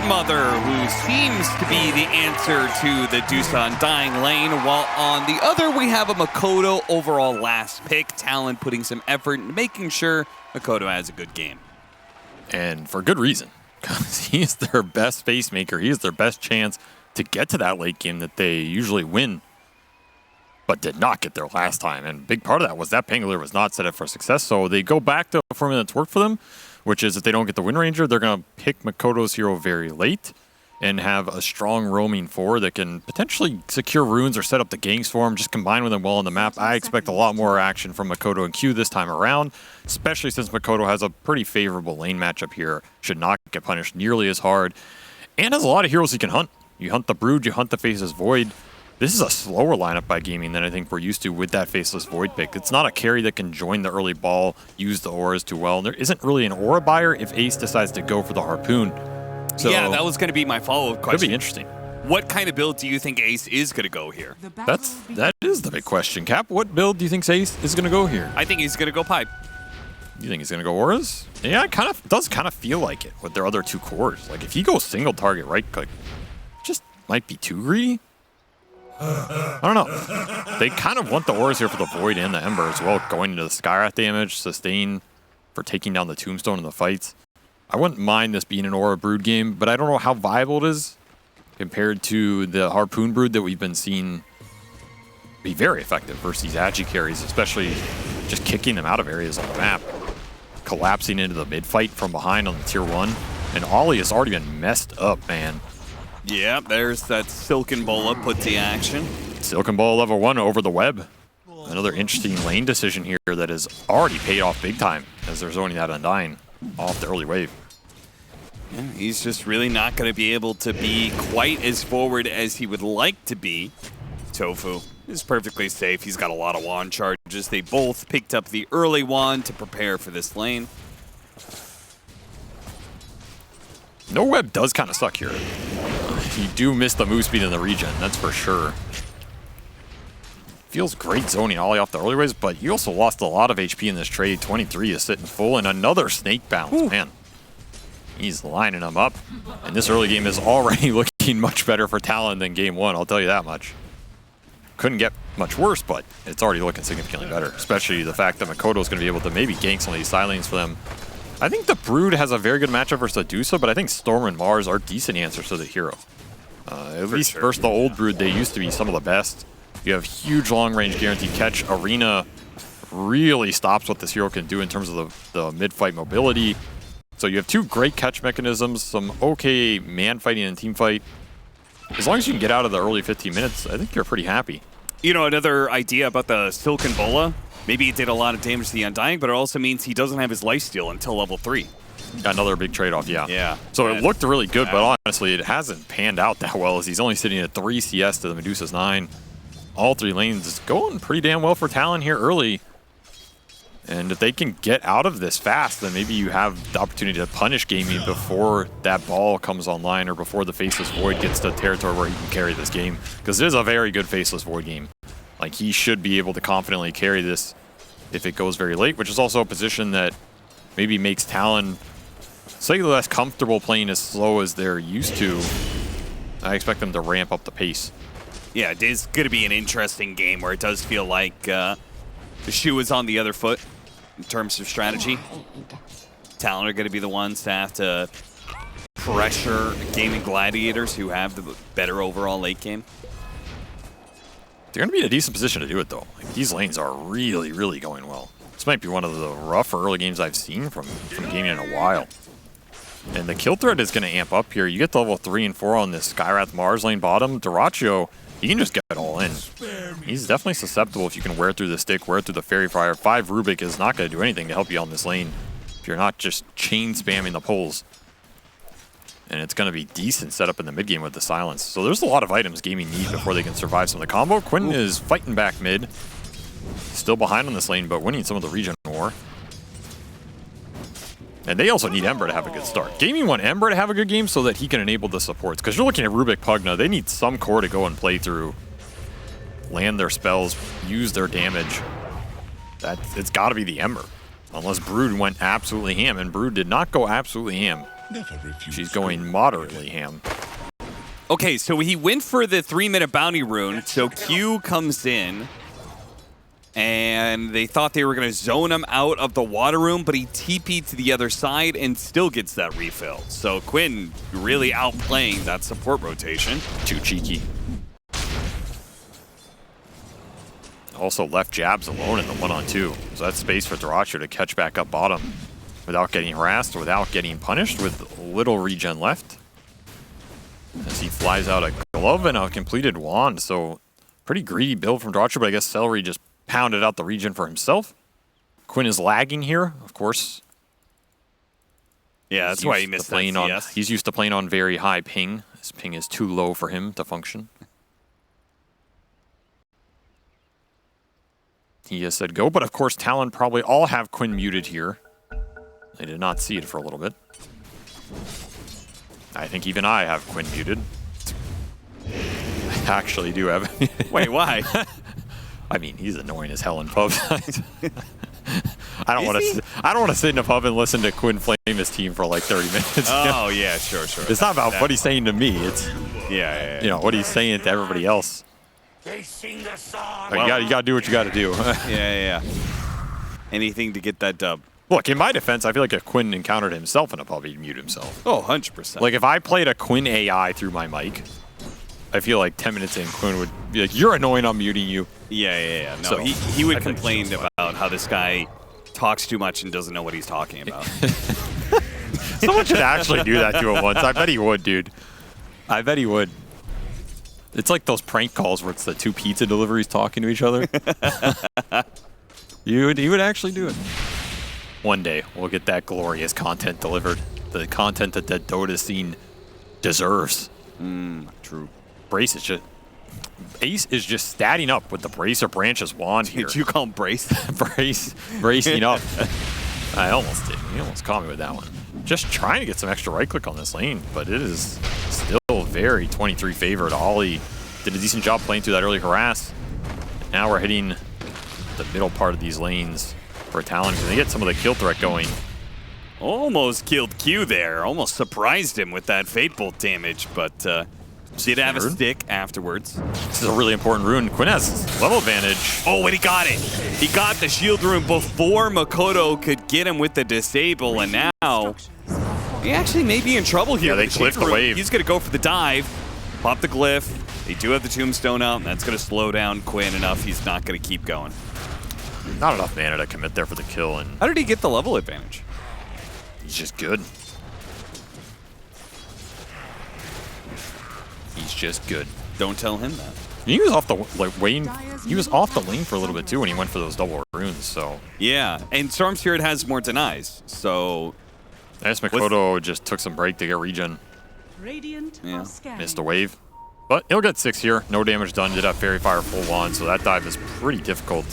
Grandmother, who seems to be the answer to the Deuce Undying lane, while on the other we have a Makoto overall last pick. Talon putting some effort into making sure Makoto has a good game. And for good reason, because he is their best face maker. He is their best chance to get to that late game that they usually win, but did not get there last time. And a big part of that was that Pangolier was not set up for success. So they go back to a formula that's worked for them, which is if they don't get the Wind Ranger, they're going to pick Makoto's hero very late and have a strong roaming forward that can potentially secure runes or set up the ganks for him, just combine with them well on the map. I expect a lot more action from Makoto and Q this time around, especially since Makoto has a pretty favorable lane matchup here, should not get punished nearly as hard, and has a lot of heroes he can hunt. You hunt the Brood, you hunt the Faceless Void. This is a slower lineup by Gaming than I think we're used to with that Faceless Void pick. It's not a carry that can join the early ball, use the auras too well. And there isn't really an aura buyer if Ace decides to go for the Harpoon. So yeah, that was going to be my follow-up question. Could be interesting. What kind of build do you think Ace is going to go here? That is the big question, Cap. What build do you think Ace is going to go here? I think he's going to go Pipe. You think he's going to go auras? Yeah, it does kind of feel like it with their other two cores. Like if he goes single target right click, just might be too greedy. I don't know. They kind of want the auras here for the Void and the Ember as well, going into the Skywrath damage, sustain for taking down the Tombstone in the fights. I wouldn't mind this being an Aura Brood game, but I don't know how viable it is compared to the Harpoon Brood that we've been seeing be very effective versus these Agi carries, especially just kicking them out of areas on the map, collapsing into the mid fight from behind on the tier 1. And Ollie has already been messed up, man. Yeah, there's that Silken Bola put to action. Silken Bola level 1 over the web. Another interesting lane decision here that has already paid off big time, as there's only that Undying off the early wave. Yeah, he's just really not going to be able to be quite as forward as he would like to be. Tofu is perfectly safe. He's got a lot of wand charges. They both picked up the early wand to prepare for this lane. No web does kind of suck here. You do miss the move speed in the regen, that's for sure. Feels great zoning Ollie off the early waves, but you also lost a lot of HP in this trade. 23 is sitting full, and another snake bounce. Ooh. Man. He's lining them up. And this early game is already looking much better for Talon than game 1, I'll tell you that much. Couldn't get much worse, but it's already looking significantly better, especially the fact that Makoto is going to be able to maybe gank some of these side lanes for them. I think the Brood has a very good matchup versus Adusa, but I think Storm and Mars are decent answers to the hero. At least versus the old Brood, they used to be some of the best. You have huge long-range guaranteed catch. Arena really stops what this hero can do in terms of the mid-fight mobility. So you have two great catch mechanisms, some okay man fighting and team fight. As long as you can get out of the early 15 minutes, I think you're pretty happy. You know, another idea about the Silken Bola, maybe it did a lot of damage to the Undying, but it also means he doesn't have his lifesteal until level 3. Another big trade-off, yeah. Yeah. So it looked really good, but honestly, it hasn't panned out that well as he's only sitting at 3 CS to the Medusa's 9. All 3 lanes is going pretty damn well for Talon here early. And if they can get out of this fast, then maybe you have the opportunity to punish Gaming before that ball comes online or before the Faceless Void gets to territory where he can carry this game. Because it is a very good Faceless Void game. Like, he should be able to confidently carry this if it goes very late, which is also a position that maybe makes Talon slightly less comfortable playing as slow as they're used to. I expect them to ramp up the pace. Yeah, it is going to be an interesting game where it does feel like the shoe is on the other foot in terms of strategy. Talon are going to be the ones to have to pressure Gaming Gladiators, who have the better overall late game. They're going to be in a decent position to do it, though. Like, these lanes are really, really going well. This might be one of the rougher early games I've seen from Gaming in a while. And the kill threat is going to amp up here. You get to level 3 and 4 on this Skywrath Mars lane bottom. Dyrachyo, he can just get it all in. He's definitely susceptible if you can wear through the stick, wear through the Fairy Fire. 5 Rubik is not going to do anything to help you on this lane if you're not just chain spamming the pulls. And it's going to be decent setup in the mid game with the silence. So there's a lot of items Gaming need before they can survive some of the combo. Quinn is fighting back mid. Still behind on this lane, but winning some of the regen war. And they also need Ember to have a good start. Gaming want Ember to have a good game so that he can enable the supports. Because you're looking at Rubik Pugna, they need some core to go and play through. Land their spells, use their damage. It's got to be the Ember. Unless Brood went absolutely ham, and Brood did not go absolutely ham. She's going moderately ham. Okay, so he went for the 3-minute bounty rune, so Q comes in, and they thought they were going to zone him out of the water room, but he TP'd to the other side and still gets that refill. So Quinn really outplaying that support rotation. Too cheeky. Also left Jabs alone in the 1-on-2. So that's space for Duracho to catch back up bottom without getting harassed or without getting punished with little regen left. As he flies out a glove and a completed wand. So pretty greedy build from Duracho, but I guess Celery just pounded out the regen for himself. Quinn is lagging here, of course. Yeah, that's why he missed that CS. He's used to playing on very high ping. His ping is too low for him to function. He has said go, but of course Talon probably all have Quinn muted here. They did not see it for a little bit. I think even I have Quinn muted. I actually do have. Wait, why? I mean, he's annoying as hell in pub. I don't want to sit in a pub and listen to Quinn flame his team for like 30 minutes. Oh yeah, sure. It's not about what he's saying to me. It's yeah. You know what he's saying to everybody else. They sing the song. Like, you got to do what you got to do. Yeah. Anything to get that dub. Look, in my defense, I feel like if Quinn encountered himself in a pub, he'd mute himself. Oh, 100%. Like, if I played a Quinn AI through my mic, I feel like 10 minutes in, Quinn would be like, you're annoying, I'm muting you. Yeah. No, So, he would complain about how this guy talks too much and doesn't know what he's talking about. Someone should actually do that to him once. I bet he would, dude. I bet he would. It's like those prank calls where it's the two pizza deliveries talking to each other. He would actually do it. One day, we'll get that glorious content delivered. The content that the Dota scene deserves. True. Brace is just... Ace is just statting up with the Bracer Branches wand here. Did you call him Brace? Bracing up. I almost did. He almost caught me with that one. Just trying to get some extra right click on this lane, but it is still very 23 favored. Ollie did a decent job playing through that early harass. Now we're hitting the middle part of these lanes for Talon because they get some of the kill threat going. Almost killed Q there. Almost surprised him with that Fate Bolt damage, but did have a stick afterwards. This is a really important rune. Quinn has level advantage. Oh, and he got it. He got the shield rune before Makoto could get him with the disable, and now he actually may be in trouble here. Yeah, they clipped the wave. He's going to go for the dive, pop the glyph. They do have the tombstone out, and that's going to slow down Quinn enough. He's not going to keep going. Not enough mana to commit there for the kill. And how did he get the level advantage? He's just good. He's just good. Don't tell him that. He was off the lane. He was off the lane for a little bit too when he went for those double runes. So yeah, and Storm Spirit has more denies. So I guess Makoto just took some break to get regen. Yeah. Missed a wave, but he'll get 6 here. No damage done. Did have Fairy Fire full on, so that dive is pretty difficult.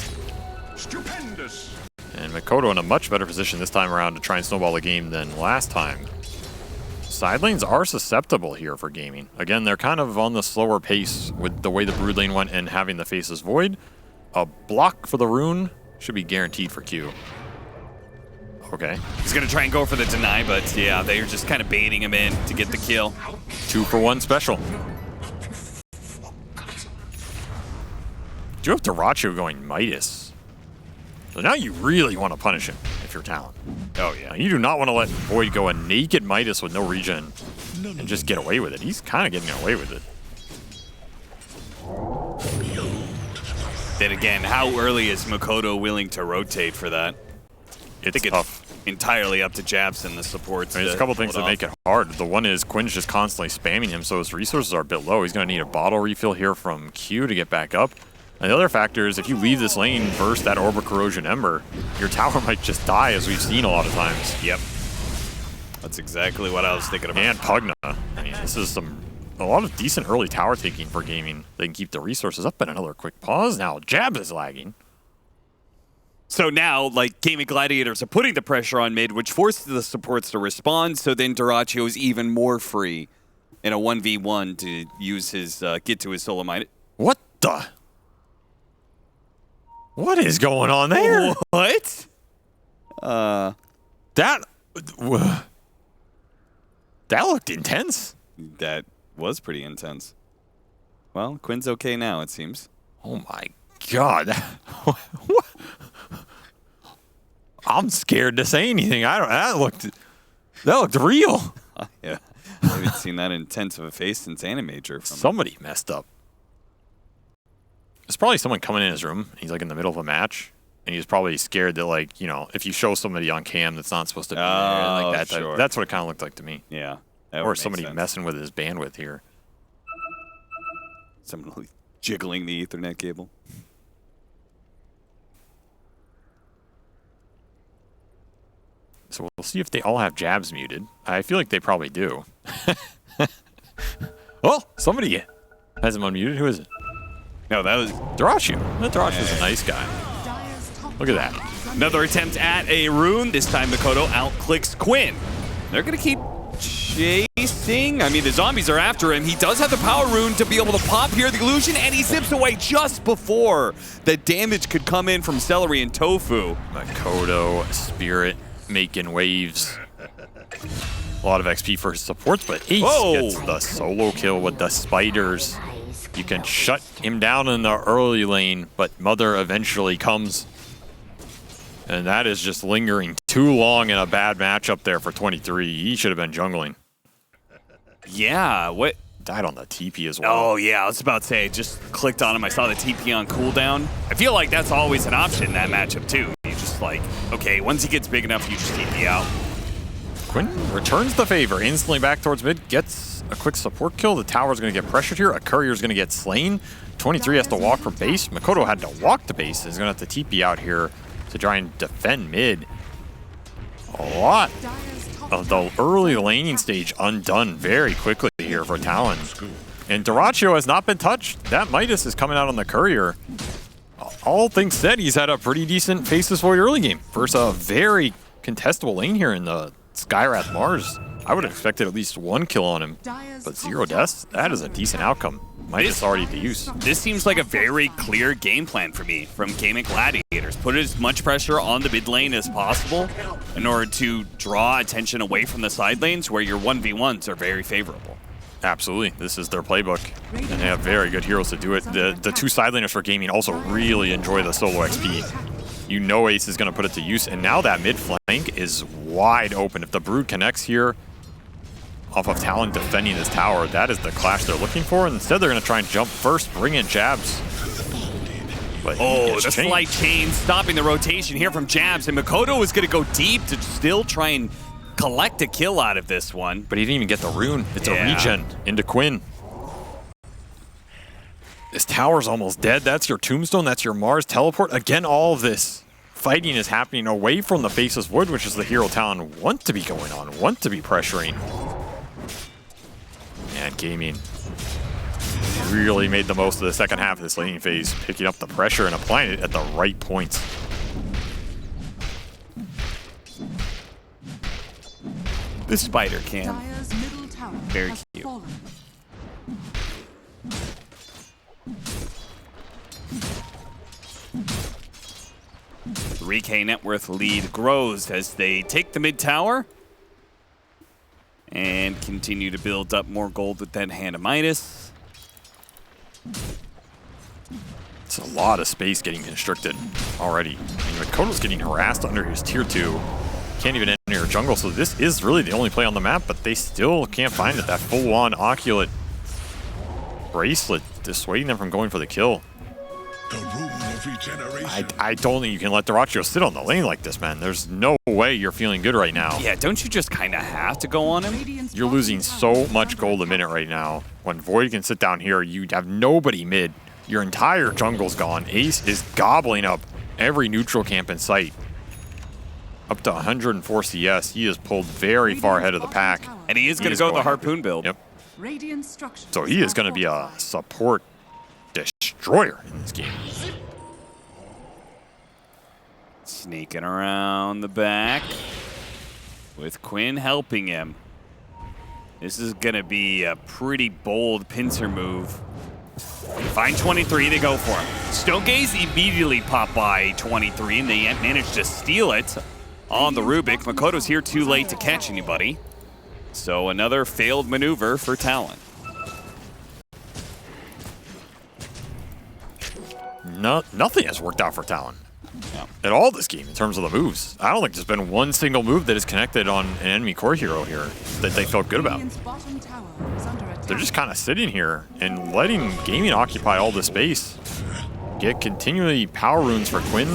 Stupendous. And Makoto in a much better position this time around to try and snowball the game than last time. Side lanes are susceptible here for gaming. Again, they're kind of on the slower pace with the way the Brood lane went and having the Faceless Void. A block for the rune should be guaranteed for Q. Okay. He's going to try and go for the deny, but yeah, they're just kind of baiting him in to get the kill. 2-for-1 special. Do you have Duracho going Midas? So now you really want to punish him if you're Talon. Oh, yeah. Now, you do not want to let Void go a naked Midas with no regen and just get away with it. He's kind of getting away with it. Then again, how early is Makoto willing to rotate for that? It's tough. Entirely up to Jabs and the supports. I mean, there's a couple things that make it hard. The one is Quinn's just constantly spamming him, so his resources are a bit low. He's going to need a bottle refill here from Q to get back up. And the other factor is if you leave this lane versus that Orb of Corrosion Ember, your tower might just die, as we've seen a lot of times. Yep. That's exactly what I was thinking about. And Pugna. I mean, this is a lot of decent early tower taking for gaming. They can keep the resources up. And another quick pause. Now Jabs is lagging. So now, like, Gaming Gladiators are putting the pressure on mid, which forces the supports to respond, so then Duracho is even more free in a 1v1 to use his, get to his solo mine. What the? What is going on there? What? That... That looked intense. That was pretty intense. Well, Quinn's okay now, it seems. Oh my God. What? I'm scared to say anything. That looked real. Yeah. I haven't seen that intense of a face since Animator. Somebody messed up. It's probably someone coming in his room. He's like in the middle of a match. And he's probably scared that, like, you know, if you show somebody on cam that's not supposed to be there, like that, sure. that's what it kind of looked like to me. Yeah. Or somebody messing with his bandwidth here. Someone jiggling the Ethernet cable. So we'll see if they all have jabs muted. I feel like they probably do. Well, somebody has him unmuted. Who is it? No, that was Dyrachyo. Dyrachyo's a nice guy. Look at that. another attempt at a rune. This time Mikoto outclicks Quinn. They're going to keep chasing. I mean, the zombies are after him. He does have the power rune to be able to pop here the illusion, and he zips away just before the damage could come in from Celery and Tofu. Mikoto, Spirit, making waves. A lot of XP for his supports, but Ace gets the solo kill with the spiders. You can shut him down in the early lane, but Mother eventually comes. And that is just lingering too long in a bad matchup there for 23. He should have been jungling. Yeah, what? Died on the TP as well. Oh, yeah, I was about to say, just clicked on him. I saw the TP on cooldown. I feel like that's always an option in that matchup, too. You just like, okay, once he gets big enough, you just TP out. Quinn returns the favor, instantly back towards mid, gets a quick support kill. The tower's going to get pressured here. A courier's going to get slain. 23 has to walk for base. Mikoto had to walk to base. He's going to have to TP out here to try and defend mid. A lot of the early laning stage undone very quickly here for Talon. And Dyrachyo has not been touched. That Midas is coming out on the courier. All things said, he's had a pretty decent Faceless Void early game versus a very contestable lane here in the Skywrath Mars. I would have expected at least one kill on him, but 0 deaths, that is a decent outcome. Midas already to use. This seems like a very clear game plan for me from Gaming Gladiators. Put as much pressure on the mid lane as possible in order to draw attention away from the side lanes where your 1v1s are very favorable. Absolutely. This is their playbook, and they have very good heroes to do it. The two side laners for Gaming also really enjoy the solo XP. You know Ace is going to put it to use, and now that mid flank is wide open. If the Brood connects here off of Talon defending this tower, that is the clash they're looking for. And instead, they're going to try and jump first, bring in jabs. But the slight chain stopping the rotation here from jabs, and Mikoto is going to go deep to still try and collect a kill out of this one. But he didn't even get the rune. It's a regen into Quinn. This tower's almost dead. That's your tombstone. That's your Mars teleport. Again, all of this fighting is happening away from the Faceless Void, which is the hero Talon want to be going on, want to be pressuring. And Gaming really made the most of the second half of this laning phase, picking up the pressure and applying it at the right points. The spider cam. Very cute. The 3K net worth lead grows as they take the mid tower and continue to build up more gold with that Hand of Midas. It's a lot of space getting constricted already. I mean, Mikoto's getting harassed under his tier 2. Can't even enter your jungle, so this is really the only play on the map, but they still can't find it. That full-on Oculate bracelet dissuading them from going for the kill. The rune of regeneration. I don't think you can let Dyrachyo sit on the lane like this, man. There's no way you're feeling good right now. Yeah, don't you just kind of have to go on him? You're losing so much gold a minute right now. When Void can sit down here, you have nobody mid. Your entire jungle's gone. Ace is gobbling up every neutral camp in sight. Up to 104 CS. He is pulled very far ahead of the pack. And he is going to go with the Harpoon build. Yep. So he is going to be a support destroyer in this game. Sneaking around the back with Quinn helping him. This is going to be a pretty bold pincer move. Find 23, they go for him. Stonegaze immediately pop by 23, and they manage to steal it on the Rubik. Makoto's here too late to catch anybody. So another failed maneuver for Talon. Nothing has worked out for Talon Yeah. at all this game in terms of the moves. I don't think there's been one single move that is connected on an enemy core hero here that they felt good about. They're just kind of sitting here and letting Gaming occupy all the space. Get continually power runes for Quinn,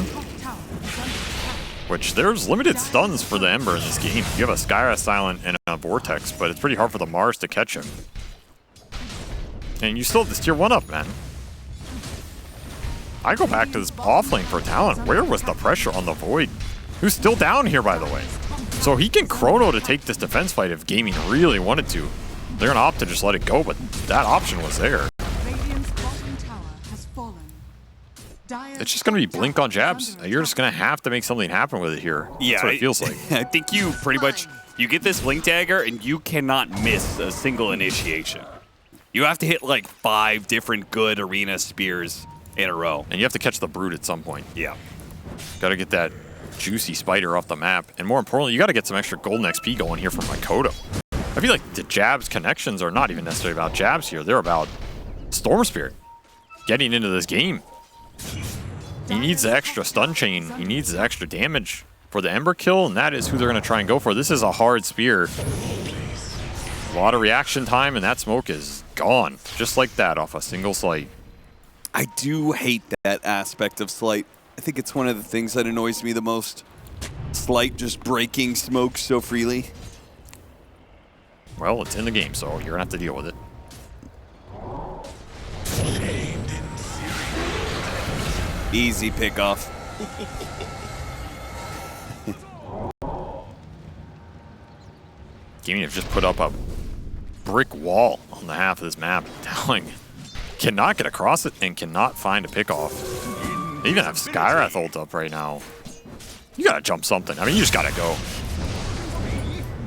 which there's limited stuns for the Ember in this game. You have a Skyra Silent and a Vortex, but it's pretty hard for the Mars to catch him. And you still have this tier 1 up, man. I go back to this off lane for Talon. Where was the pressure on the Void? Who's still down here, by the way. So he can chrono to take this defense fight if Gaming really wanted to. They're going to opt to just let it go, but that option was there. It's just going to be blink on jabs. You're just going to have to make something happen with it here. Yeah, that's what it feels like. I think you pretty much, you get this blink dagger and you cannot miss a single initiation. You have to hit like 5 different good arena spears in a row. And you have to catch the Brood at some point. Yeah. Got to get that juicy spider off the map. And more importantly, you got to get some extra golden XP going here from Makoto. I feel like the jabs connections are not even necessarily about jabs here. They're about Storm Spirit getting into this game. He needs the extra stun chain. He needs the extra damage for the Ember kill, and that is who they're going to try and go for. This is a hard spear. A lot of reaction time, and that smoke is gone. Just like that off a single slight. I do hate that aspect of Slight. I think it's one of the things that annoys me the most. Slight just breaking smoke so freely. Well, it's in the game, so you're going to have to deal with it. Easy pickoff. Gaming have just put up a brick wall on the half of this map. Talon cannot get across it and cannot find a pickoff. They even have Skyrath ult up right now. You gotta jump something. I mean, you just gotta go.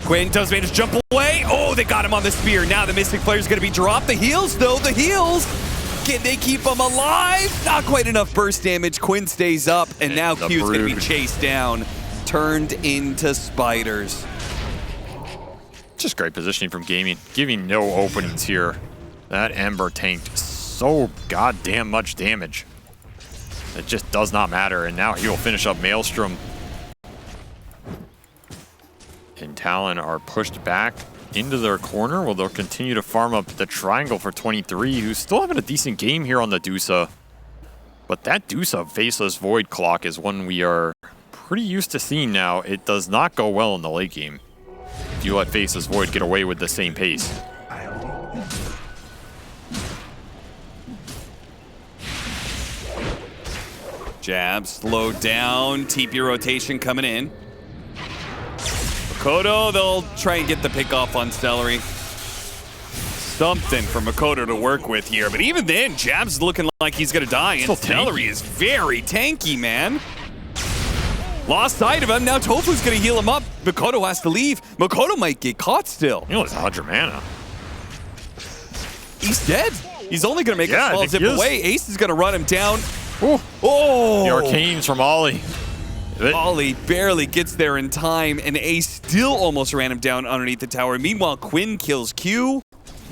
Quinn does manage to jump away. Oh, they got him on the spear. Now the Mystic Flare's gonna be dropped. The heals, though, the heals. Can they keep him alive? Not quite enough burst damage. Quinn stays up, and now Q's gonna be chased down, turned into spiders. Just great positioning from Gaming, giving no openings here. That Ember tanked so goddamn much damage. It just does not matter, and now he will finish up Maelstrom. And Talon are pushed back into their corner. Well, they'll continue to farm up the triangle for 23, who's still having a decent game here on the Dusa. But that Dusa Faceless Void Clock is one we are pretty used to seeing now. It does not go well in the late game if you let Faceless Void get away with the same pace. Jab slowed down. TP rotation coming in. Makoto, they'll try and get the pick off on Celery. Something for Makoto to work with here. But even then, Jab's looking like he's going to die. And Celery is very tanky, man. Lost sight of him. Now Tofu's going to heal him up. Makoto has to leave. Makoto might get caught still. You know, it's 100 mana. He's dead. He's only going to make a small zip away. Ace is going to run him down. Ooh. Oh! The arcanes from Ollie. Ollie barely gets there in time, and Ace still almost ran him down underneath the tower. Meanwhile, Quinn kills Q.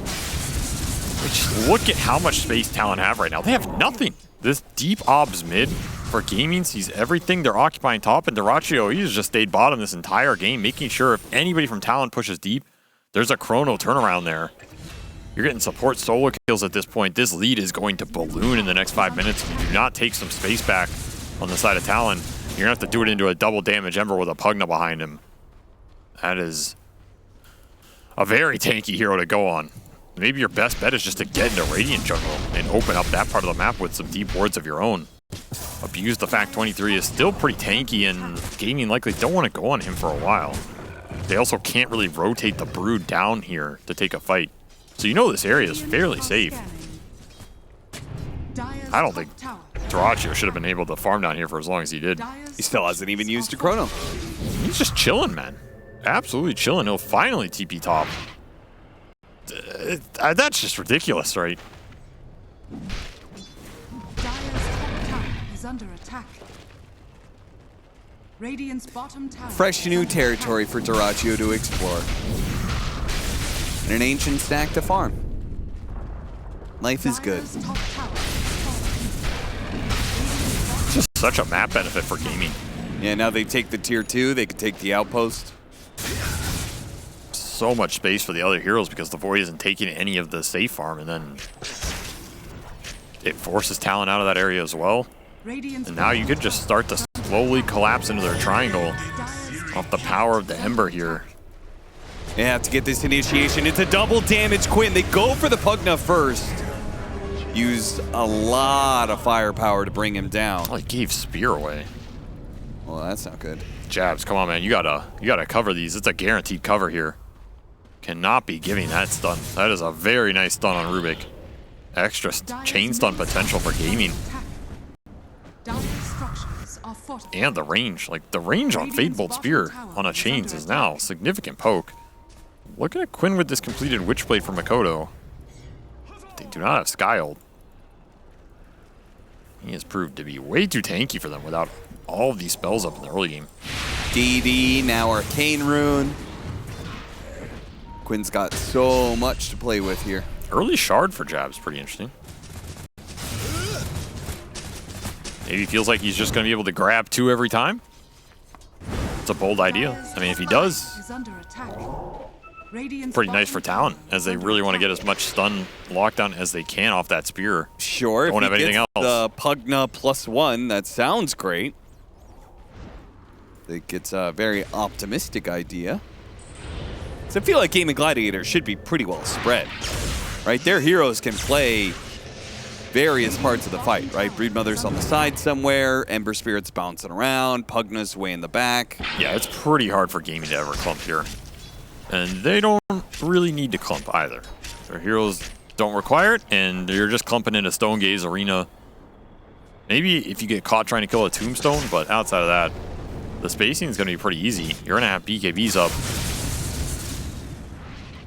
Just look at how much space Talon have right now. They have nothing. This deep obs mid for Gaming sees everything. They're occupying top, and Dyrachyo, he's just stayed bottom this entire game, making sure if anybody from Talon pushes deep, there's a chrono turnaround there. You're getting support solo kills at this point. This lead is going to balloon in the next 5 minutes. If you do not take some space back on the side of Talon, you're going to have to do it into a double damage Ember with a Pugna behind him. That is a very tanky hero to go on. Maybe your best bet is just to get into Radiant jungle and open up that part of the map with some deep wards of your own. Abuse the fact 23 is still pretty tanky, and Gaming likely don't want to go on him for a while. They also can't really rotate the Brood down here to take a fight. So you know this area is fairly safe. I don't think Dyrachyo should have been able to farm down here for as long as he did. He still hasn't even used a chrono. He's just chilling, man. Absolutely chilling. He'll finally TP top. That's just ridiculous, right? Fresh new territory for Dyrachyo to explore. and an ancient stack to farm. Life is good. Just such a map benefit for gaming. Yeah, now they take the tier 2, they could take the outpost. So much space for the other heroes because the Void isn't taking any of the safe farm, and then it forces Talon out of that area as well. And now you could just start to slowly collapse into their triangle off the power of the Ember here. They have to get this initiation. It's a double damage Quinn. They go for the Pugna first. Used a lot of firepower to bring him down. Oh, he gave Spear away. Well, that's not good. Jabs, come on, man. You gotta cover these. It's a guaranteed cover here. Cannot be giving that stun. That is a very nice stun on Rubik. Extra chain stun potential for gaming. And the range. Like, the range on Fatebolt Spear on a chains is now significant poke. Looking at Quinn with this completed Witchblade from Makoto. They do not have Sky Ult. He has proved to be way too tanky for them without all of these spells up in the early game. DD, now Arcane Rune. Quinn's got so much to play with here. Early Shard for Jabs, pretty interesting. Maybe he feels like he's just going to be able to grab 2 every time. It's a bold idea. I mean, if he does, pretty nice for Talon, as they really want to get as much stun lockdown as they can off that Spear. Sure, Don't if have he anything gets else. the Pugna +1, that sounds great. I think it's a very optimistic idea. So I feel like Gaming Gladiators should be pretty well spread, right? Their heroes can play various parts of the fight, right? Broodmother's on the side somewhere, Ember Spirit's bouncing around, Pugna's way in the back. Yeah, it's pretty hard for gaming to ever clump here. And they don't really need to clump either. Their heroes don't require it, and you're just clumping in a Stone Gaze arena. Maybe if you get caught trying to kill a Tombstone, but outside of that, the spacing is going to be pretty easy. You're going to have BKBs up.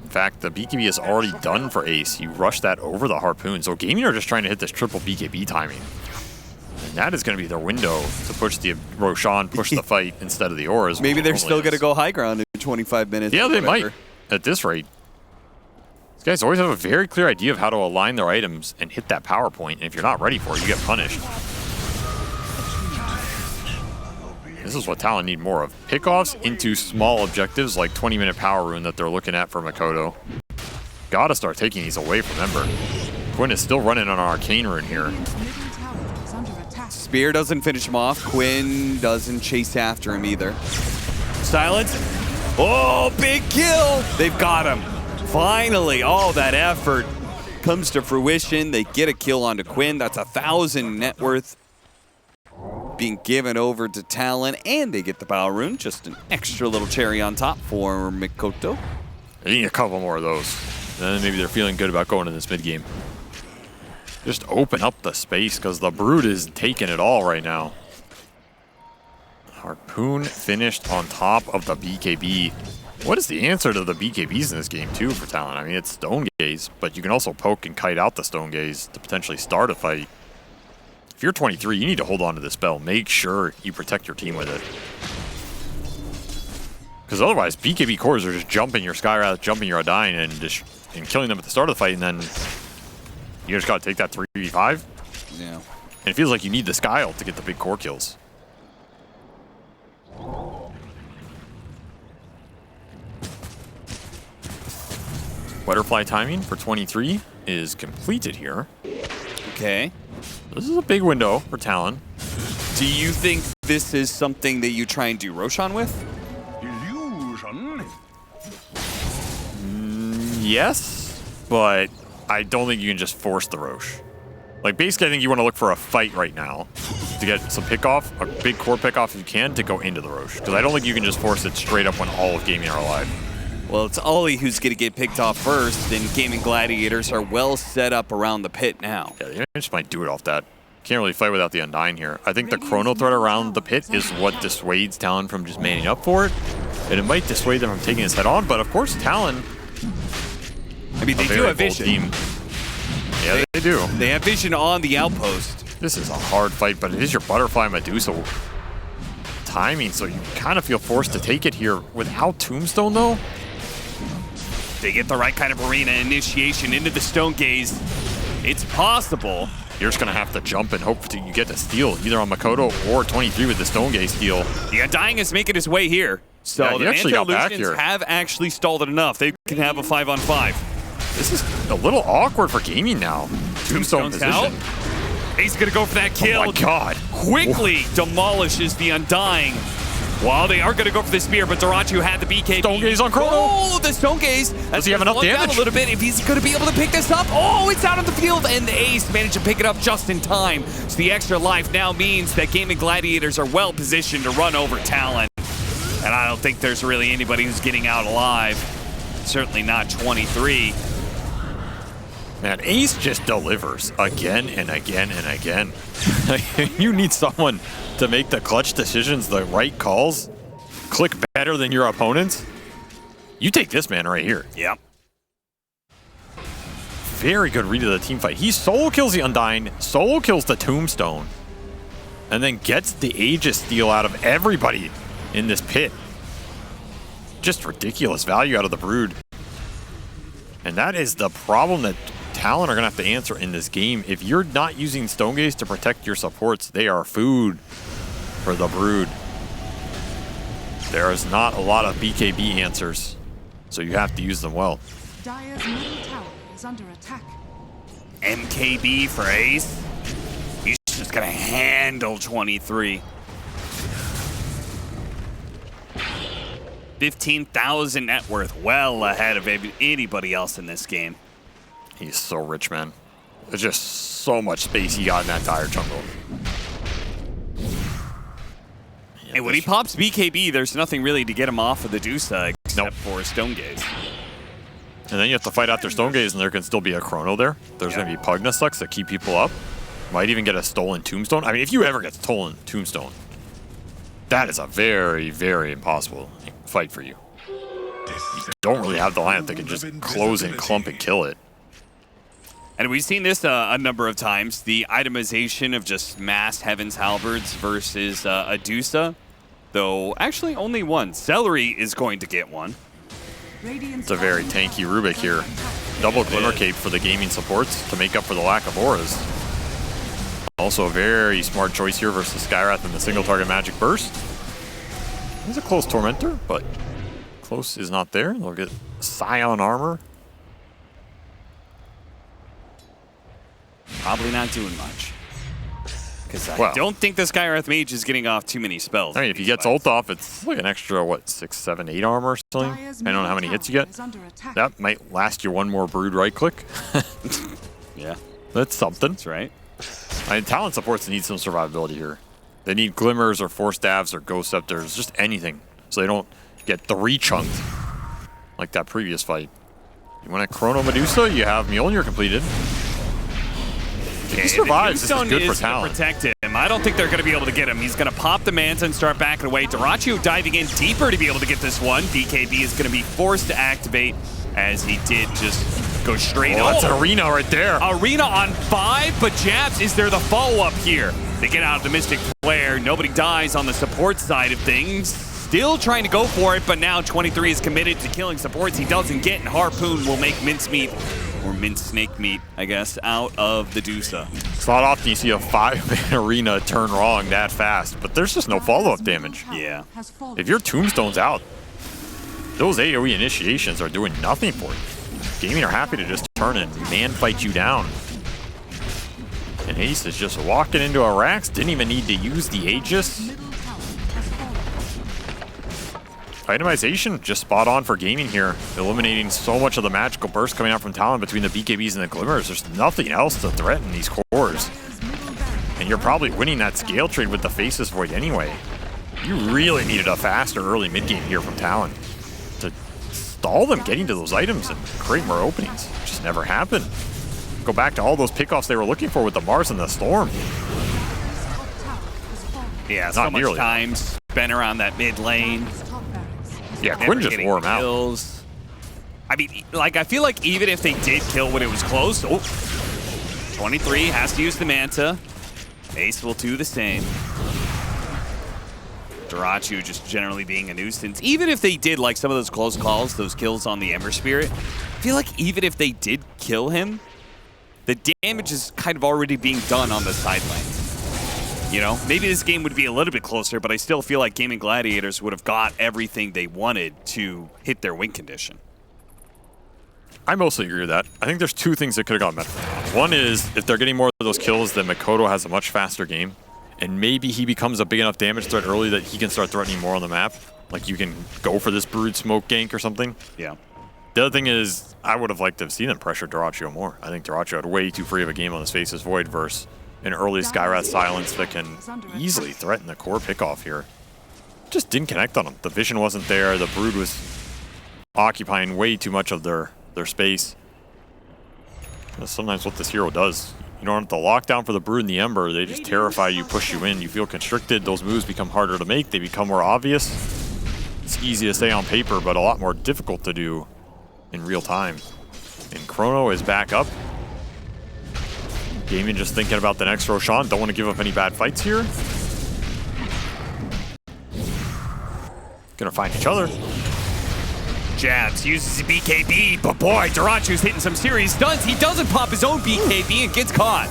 In fact, the BKB is already done for Ace. You rush that over the Harpoon. So Gaming are just trying to hit this triple BKB timing. And that is going to be their window to push the Roshan, push the fight instead of the Auras. Maybe they're still going to go high ground in 25 minutes. Yeah, they whatever. might at this rate. These guys always have a very clear idea of how to align their items and hit that power point. And if you're not ready for it, you get punished. This is what Talon need more of. Pickoffs into small objectives like 20-minute power rune that they're looking at for Makoto. Gotta start taking these away from Ember. Quinn is still running on an Arcane Rune here. Spear doesn't finish him off. Quinn doesn't chase after him either. Silence. Oh, big kill. They've got him. Finally, all that effort comes to fruition. They get a kill onto Quinn. That's 1,000 net worth being given over to Talon, and they get the Power Rune. Just an extra little cherry on top for Makoto. They need a couple more of those. Then maybe they're feeling good about going in this mid-game. Just open up the space, because the Brood is taking it all right now. Harpoon finished on top of the BKB. What is the answer to the BKBs in this game, too, for Talon? I mean, it's Stone Gaze, but you can also poke and kite out the Stone Gaze to potentially start a fight. If you're 23, you need to hold on to this spell. Make sure you protect your team with it. Because otherwise, BKB cores are just jumping your Skywrath, jumping your Undyne, and killing them at the start of the fight, and then you just got to take that 3v5. Yeah. And it feels like you need the Sky Ult to get the big core kills. Butterfly timing for 23 is completed here. Okay. This is a big window for Talon. Do you think this is something that you try and do Roshan with? Illusion. Yes, but I don't think you can just force the Roche. Like, basically, I think you want to look for a fight right now to get some pickoff, a big core pickoff if you can, to go into the Roche. Because I don't think you can just force it straight up when all of gaming are alive. Well, it's Ollie who's going to get picked off first, and Gaming Gladiators are well set up around the pit now. Yeah, they just might do it off that. Can't really fight without the Undyne here. I think the Chrono Thread around the pit is what dissuades Talon from just manning up for it. And it might dissuade them from taking his head on, but of course Talon, I mean, they do have vision. Team. Yeah, they do. They have vision on the outpost. This is a hard fight, but it is your Butterfly Medusa timing, so you kind of feel forced to take it here. Without Tombstone, though, they get the right kind of arena initiation into the Stone Gaze, it's possible. You're just going to have to jump and hope you get the steal, either on Makoto or 23 with the Stone Gaze steal. The Undying is making his way here. So Yeah, the he actually got back Manta-Illusions here. have actually stalled it enough. They can have a 5-on-5. This is a little awkward for gaming now. Tombstone Tombstone's out. position. He's going to go for that kill. Oh my god. Quickly demolishes the Undying. Well, they are going to go for the spear, but Dota2 had the BKB. Stone Gaze on Chrono. Oh, the Stone Gaze. Does he have enough damage? A little bit if he's going to be able to pick this up. Oh, it's out on the field, and the Ace managed to pick it up just in time. So the extra life now means that Gaming Gladiators are well positioned to run over Talon. And I don't think there's really anybody who's getting out alive. Certainly not 23. Man, Ace just delivers again and again and again. You need someone to make the clutch decisions, the right calls, click better than your opponents. You take this man right here. Yep. Very good read of the team fight. He solo kills the Undying, solo kills the Tombstone, and then gets the Aegis steal out of everybody in this pit. Just ridiculous value out of the Brood. And that is the problem that Talon are going to have to answer in this game. If you're not using Stone Gaze to protect your supports, they are food for the Brood. There is not a lot of BKB answers, so you have to use them well. Dire's middle tower is under attack. MKB for Ace. He's just going to handle 23. 15,000 net worth, well ahead of anybody else in this game. He's so rich, man. There's just so much space he got in that dire jungle. And when he pops BKB, there's nothing really to get him off of the Dusa except for Stone Gaze. And then you have to fight out their Stone Gaze, and there can still be a Chrono there. There's going to be Pugnastucks that keep people up. Might even get a stolen Tombstone. I mean, if you ever get stolen Tombstone, that is a very, very impossible fight for you. You don't really have the lineup that can just close and clump and kill it. And we've seen this a number of times, the itemization of just mass Heaven's Halberds versus a Dusa. Though, actually only one. Celery is going to get one. It's a very tanky Rubik here. Double Glimmer Cape for the gaming supports to make up for the lack of auras. Also a very smart choice here versus Skyrath and the single target Magic Burst. There's a close Tormentor, but close is not there. They'll get Scion Armor. Probably not doing much. Because I don't think the Skyrath Mage is getting off too many spells. I mean, if he gets ult off, it's like an extra, what, 6, 7, 8 armor or something? Depending on how many hits you get. That might last you one more Brood right click. Yeah. That's something. That's right. I mean, Talon supports need some survivability here. They need Glimmers or Force Staves or Ghost Scepters, just anything, so they don't get 3-chunked like that previous fight. You want a Chrono Medusa, you have Mjolnir completed. If he survives, this is good for Talon. Protect him. I don't think they're going to be able to get him. He's going to pop the Manta and start backing away. Dota2 diving in deeper to be able to get this one. BKB is going to be forced to activate as he did just go straight. Oh, that's an Arena right there. Arena on 5, but Jabs, is there the follow-up here? They get out of the Mystic Flare. Nobody dies on the support side of things. Still trying to go for it, but now 23 is committed to killing supports. He doesn't get, and Harpoon will make mincemeat, or minced snake meat, I guess, out of the Dusa. It's not often you see a 5-man Arena turn wrong that fast, but there's just no follow-up damage. Yeah. If your Tombstone's out, those AoE initiations are doing nothing for you. Gaming are happy to just turn and man-fight you down. And Ace is just walking into a Rax, didn't even need to use the Aegis. Itemization, just spot on for gaming here. Eliminating so much of the magical burst coming out from Talon between the BKBs and the Glimmers. There's nothing else to threaten these cores. And you're probably winning that scale trade with the Faceless Void anyway. You really needed a faster early mid-game here from Talon to stall them getting to those items and create more openings. It just never happened. Go back to all those pickoffs they were looking for with the Mars and the Storm. Yeah, so much time spent around that mid lane. Yeah, Quinn just wore him out. I mean, like, I feel like even if they did kill when it was close, 23 has to use the Manta. Ace will do the same. Dyrachyo just generally being a nuisance. Even if they did, like some of those close calls, those kills on the Ember Spirit, I feel like even if they did kill him, the damage is kind of already being done on the side lanes. You know, maybe this game would be a little bit closer, but I still feel like Gaming Gladiators would have got everything they wanted to hit their win condition. I mostly agree with that. I think there's two things that could have gotten better. One is, if they're getting more of those kills, then Makoto has a much faster game. And maybe he becomes a big enough damage threat early that he can start threatening more on the map. Like, you can go for this Brood Smoke gank or something. Yeah. The other thing is, I would have liked to have seen them pressure Dyrachyo more. I think Dyrachyo had way too free of a game on his Faceless Void versus an early Skywrath Silence that can easily threaten the core pickoff here. Just didn't connect on him. The vision wasn't there. The Brood was occupying way too much of their space. That's sometimes what this hero does. You don't have to lock down for the Brood and the Ember. They just terrify you, push you in. You feel constricted. Those moves become harder to make. They become more obvious. It's easy to say on paper, but a lot more difficult to do in real time. And Chrono is back up. Gaming just thinking about the next Roshan. Don't want to give up any bad fights here. Gonna find each other. Jabs, uses his BKB, but boy, Dyrachyo's hitting some serious stunts. He doesn't pop his own BKB and gets caught.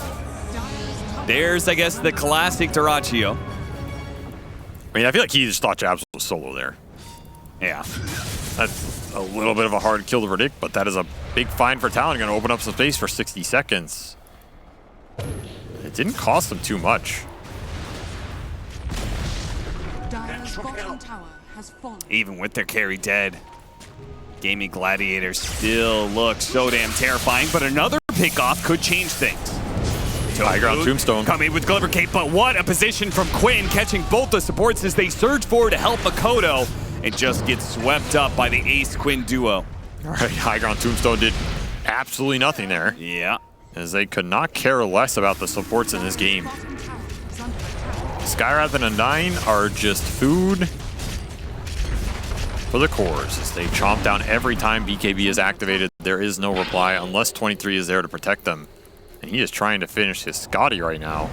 There's, I guess, the classic Dyrachyo. I mean, I feel like he just thought Jabs was solo there. Yeah. That's a little bit of a hard kill to predict, but that is a big find for Talon. Going to open up some space for 60 seconds. It didn't cost them too much. Dire's bottom tower has fallen. Even with their carry dead, Gaming Gladiators still look so damn terrifying, but another pickoff could change things. High ground Tombstone. Coming with Glimmer Cape, but what a position from Quinn, catching both the supports as they surge forward to help Makoto, and just gets swept up by the Ace-Quinn duo. All right, high ground Tombstone did absolutely nothing there. Yeah. As they could not care less about the supports in this game. Bottom tower is under attack. Skywrath and a 9 are just food for the cores. As they chomp down every time BKB is activated. There is no reply unless 23 is there to protect them. And he is trying to finish his Scotty right now.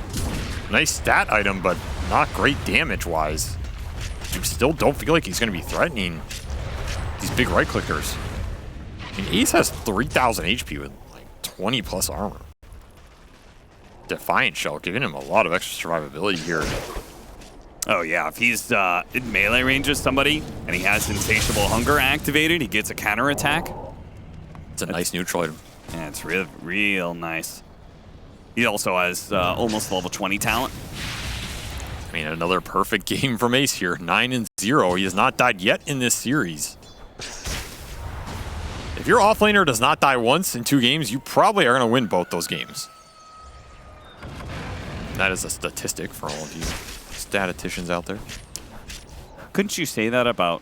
Nice stat item, but not great damage-wise. You still don't feel like he's going to be threatening these big right-clickers. I mean, Ace has 3,000 HP with like 20 plus armor. Defiant Shell giving him a lot of extra survivability here. Oh yeah, if he's in melee range with somebody and he has Insatiable Hunger activated, he gets a counterattack. It's a nice neutral item. Yeah, it's real nice. He also has almost level 20 talent. I mean, another perfect game from Ace here. 9-0. He has not died yet in this series. If your offlaner does not die once in 2 games, you probably are going to win both those games. That is a statistic for all of you statisticians out there. Couldn't you say that about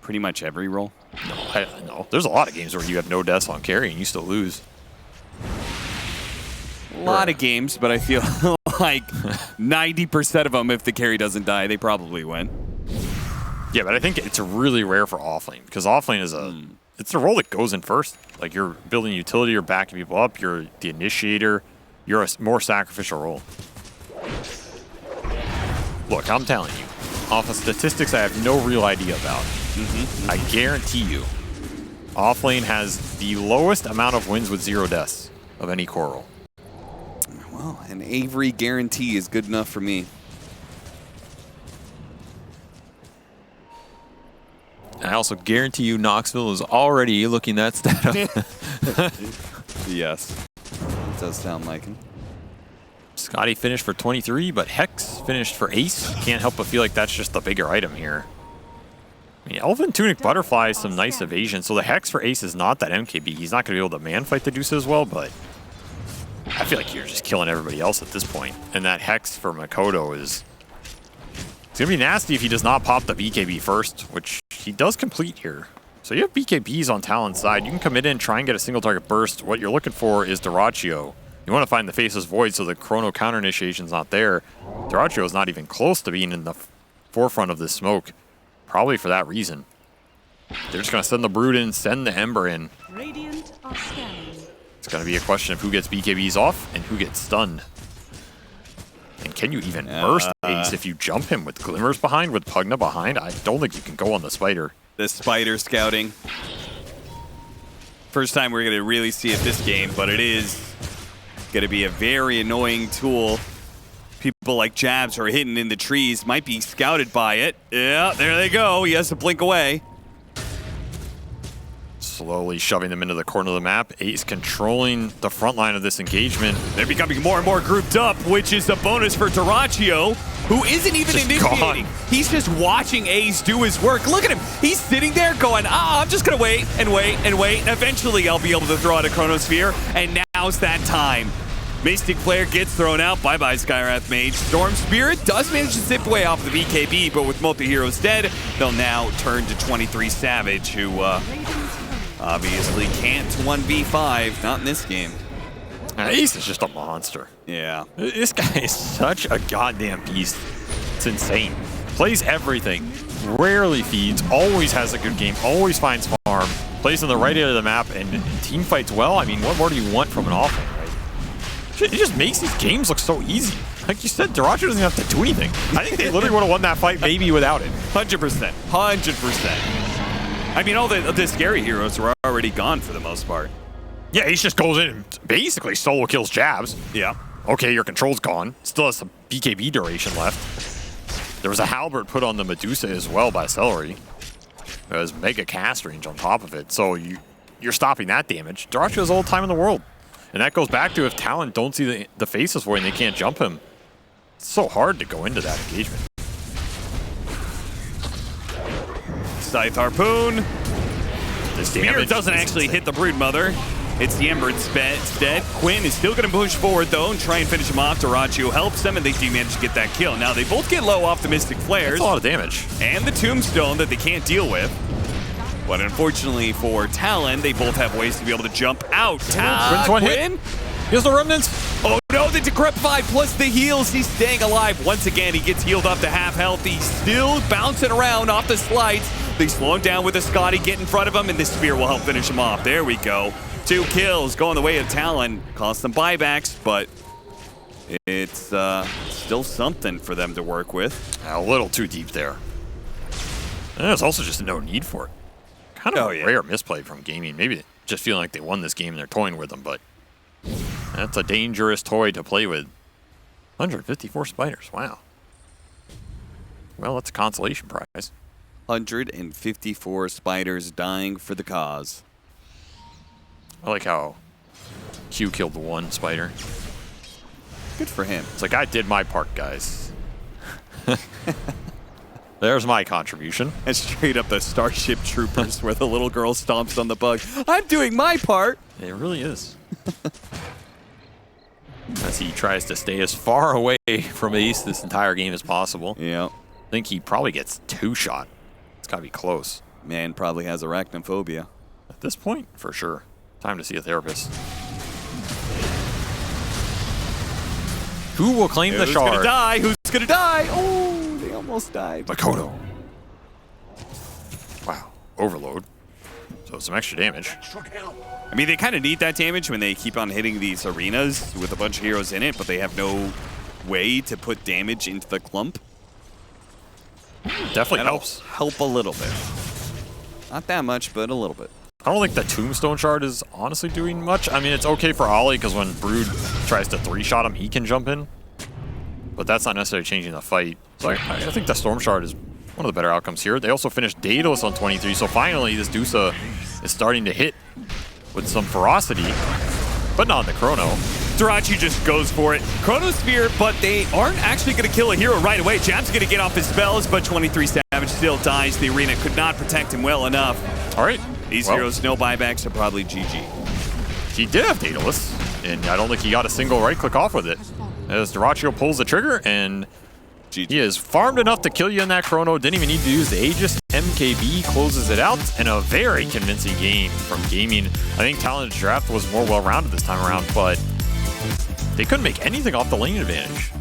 pretty much every role? No. There's a lot of games where you have no deaths on carry and you still lose. A lot of games, but I feel like 90% of them, if the carry doesn't die, they probably win. Yeah, but I think it's really rare for offlane because offlane is it's a role that goes in first. Like, you're building utility, you're backing people up, you're the initiator, you're a more sacrificial role. Look, I'm telling you, off of statistics I have no real idea about. I guarantee you, offlane has the lowest amount of wins with 0 deaths of any core role. Well, an Avery guarantee is good enough for me. I also guarantee you Knoxville is already looking that stat up. Yes, it does sound like him. Scotty finished for 23, but Hex finished for Ace. Can't help but feel like that's just the bigger item here. I mean, Elven Tunic Butterfly is some nice evasion, so the Hex for Ace is not that MKB. He's not going to be able to man fight the Deuce as well, but I feel like you're just killing everybody else at this point. And that Hex for Makoto is... It's going to be nasty if he does not pop the BKB first, which he does complete here. So you have BKBs on Talon's side. You can commit in, try and get a single target burst. What you're looking for is Dyrachyo. You want to find the Faceless Void so the Chrono counter initiation's not there. Dyrachyo is not even close to being in the forefront of this smoke. Probably for that reason. They're just going to send the Brood in, send the Ember in. Radiant are scanning. It's going to be a question of who gets BKBs off and who gets stunned. And can you even burst Ace, if you jump him with Glimmers behind, with Pugna behind, I don't think you can go on the Spider. The Spider scouting. First time we're going to really see it this game, but it is going to be a very annoying tool. People like Jabs who are hidden in the trees might be scouted by it. Yeah, there they go. He has to blink away. Slowly shoving them into the corner of the map. Ace controlling the front line of this engagement. They're becoming more and more grouped up, which is a bonus for Dyrachyo, who isn't even Just initiating. gone. He's just watching Ace do his work. Look at him. He's sitting there going, I'm just going to wait and wait and wait. And eventually I'll be able to throw out a Chronosphere. And now's that time. Mystic Flare gets thrown out. Bye-bye, Skywrath Mage. Storm Spirit does manage to zip away off the BKB, but with multi-heroes dead, they'll now turn to 23 Savage, who obviously can't 1v5. Not in this game. Ace is just a monster. Yeah. This guy is such a goddamn beast. It's insane. Plays everything. Rarely feeds. Always has a good game. Always finds farm. Plays on the right end of the map and team fights well. I mean, what more do you want from an offlane, right? It just makes these games look so easy. Like you said, Dyrachyo doesn't have to do anything. I think they literally would have won that fight maybe without it. 100%. 100%. I mean, all the scary heroes were already gone for the most part. Yeah, Ace just goes in and basically solo kills Jabs. Yeah. Okay, your control's gone. Still has some BKB duration left. There was a halberd put on the Medusa as well by Celery. There's mega cast range on top of it, so you're stopping that damage. Dyrachyo has all the time in the world. And that goes back to if Talon don't see the faces for it and they can't jump him. It's so hard to go into that engagement. Scythe Harpoon. The Spear doesn't actually hit the Broodmother. It's the Ember instead. Quinn is still going to push forward, though, and try and finish him off. Dyrachyo helps them, and they do manage to get that kill. Now, they both get low off the Mystic Flares. That's a lot of damage. And the Tombstone that they can't deal with. But unfortunately for Talon, they both have ways to be able to jump out. Quinn's one hit. He has the remnants. Oh no, the Decrepify plus the heals. He's staying alive. Once again, he gets healed up to half health. He's still bouncing around off the slides. They slow him down with a Scotty, get in front of him, and this Spear will help finish him off. There we go. 2 kills going the way of Talon. Cost them buybacks, but it's still something for them to work with. A little too deep there. And there's also just no need for it. Kind of a rare misplay from gaming. Maybe just feeling like they won this game and they're toying with them, but that's a dangerous toy to play with. 154 spiders, wow. Well, that's a consolation prize. 154 spiders dying for the cause. I like how Q killed the one spider. Good for him. It's like, I did my part, guys. There's my contribution. And straight up the Starship Troopers where the little girl stomps on the bug. I'm doing my part. It really is. As he tries to stay as far away from Ace this entire game as possible. Yeah. I think he probably gets 2 shot. It's got to be close. Man probably has arachnophobia. At this point, for sure. Time to see a therapist. Who will claim the Who's shard? gonna die? Who's gonna die? Oh, they almost died. Makoto. Wow. Overload. So some extra damage. I mean, they kind of need that damage when they keep on hitting these arenas with a bunch of heroes in it, but they have no way to put damage into the clump. Definitely That'll helps. help a little bit. Not that much, but a little bit. I don't think the Tombstone Shard is honestly doing much. I mean, it's okay for Ollie because when Brood tries to 3-shot him, he can jump in. But that's not necessarily changing the fight. So I think the Storm Shard is one of the better outcomes here. They also finished Daedalus on 23, so finally this Dusa is starting to hit with some ferocity, but not in the Chrono. Dyrachyo just goes for it. Chronosphere, but they aren't actually going to kill a hero right away. Jab's going to get off his spells, but 23 Savage still dies. The arena could not protect him well enough. All right. These heroes, no buybacks, are probably GG. He did have Daedalus, and I don't think he got a single right-click off with it. As Dyrachyo pulls the trigger, and GG. he is farmed enough to kill you in that Chrono. Didn't even need to use the Aegis. MKB closes it out, and a very convincing game from Gaming. I think Talon Draft was more well-rounded this time around, but they couldn't make anything off the lane advantage.